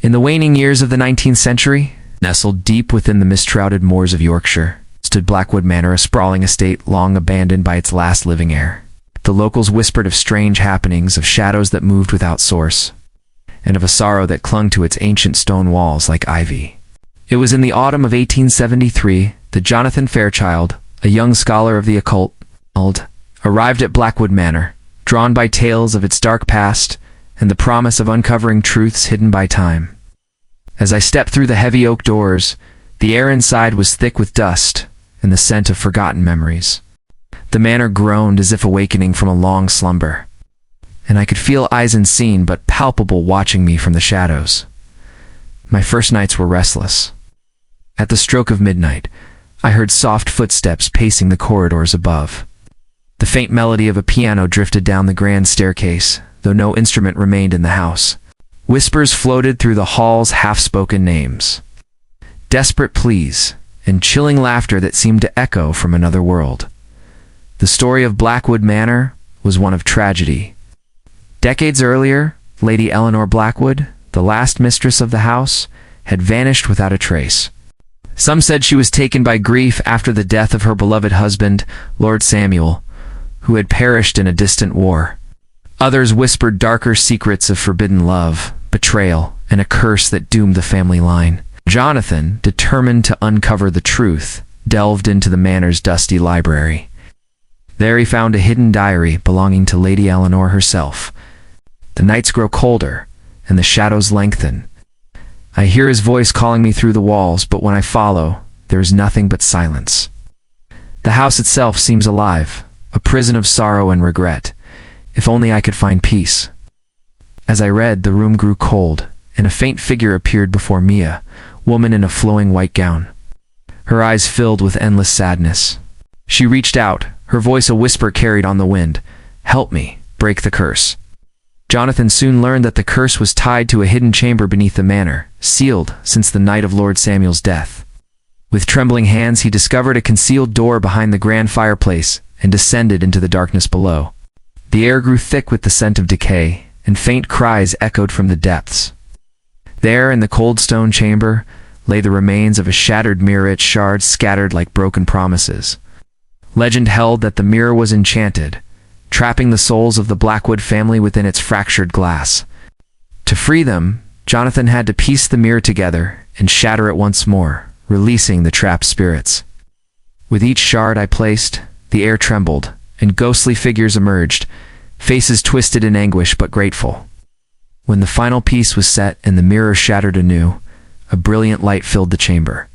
In the waning years of the 19th century, nestled deep within the mist-shrouded moors of Yorkshire, stood Blackwood Manor, a sprawling estate long abandoned by its last living heir. The locals whispered of strange happenings, of shadows that moved without source, and of a sorrow that clung to its ancient stone walls like ivy. It was in the autumn of 1873 that Jonathan Fairchild, a young scholar of the occult, arrived at Blackwood Manor, drawn by tales of its dark past and the promise of uncovering truths hidden by time. As I stepped through the heavy oak doors, the air inside was thick with dust and the scent of forgotten memories. The manor groaned as if awakening from a long slumber, and I could feel eyes unseen but palpable watching me from the shadows. My first nights were restless. At the stroke of midnight, I heard soft footsteps pacing the corridors above. The faint melody of a piano drifted down the grand staircase, though no instrument remained in the house. Whispers floated through the hall's half-spoken names, desperate pleas, and chilling laughter that seemed to echo from another world. The story of Blackwood Manor was one of tragedy. Decades earlier, Lady Eleanor Blackwood, the last mistress of the house, had vanished without a trace. Some said she was taken by grief after the death of her beloved husband, Lord Samuel, who had perished in a distant war. Others whispered darker secrets of forbidden love, betrayal, and a curse that doomed the family line. Jonathan, determined to uncover the truth, delved into the manor's dusty library. There he found a hidden diary belonging to Lady Eleanor herself. The nights grow colder, and the shadows lengthen. I hear his voice calling me through the walls, but when I follow, there is nothing but silence. The house itself seems alive, a prison of sorrow and regret. If only I could find peace. As I read, the room grew cold, and a faint figure appeared before me, a woman in a flowing white gown. Her eyes filled with endless sadness. She reached out, her voice a whisper carried on the wind. "Help me, break the curse." Jonathan soon learned that the curse was tied to a hidden chamber beneath the manor, sealed since the night of Lord Samuel's death. With trembling hands he discovered a concealed door behind the grand fireplace and descended into the darkness below. The air grew thick with the scent of decay, and faint cries echoed from the depths. There, in the cold stone chamber, lay the remains of a shattered mirror, its shards scattered like broken promises. Legend held that the mirror was enchanted, trapping the souls of the Blackwood family within its fractured glass. To free them, Jonathan had to piece the mirror together and shatter it once more, releasing the trapped spirits. With each shard I placed, the air trembled, and ghostly figures emerged, faces twisted in anguish but grateful. When the final piece was set and the mirror shattered anew, a brilliant light filled the chamber.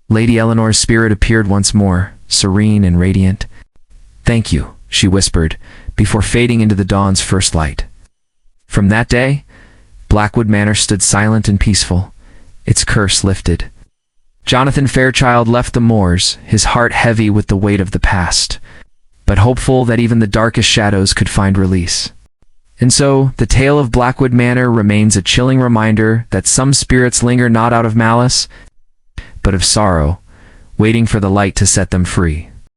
Lady Eleanor's spirit appeared once more, serene and radiant. "Thank you," she whispered, before fading into the dawn's first light. From that day, Blackwood Manor stood silent and peaceful, its curse lifted. Jonathan Fairchild left the moors, his heart heavy with the weight of the past, but hopeful that even the darkest shadows could find release. And so, the tale of Blackwood Manor remains a chilling reminder that some spirits linger not out of malice, but of sorrow, waiting for the light to set them free.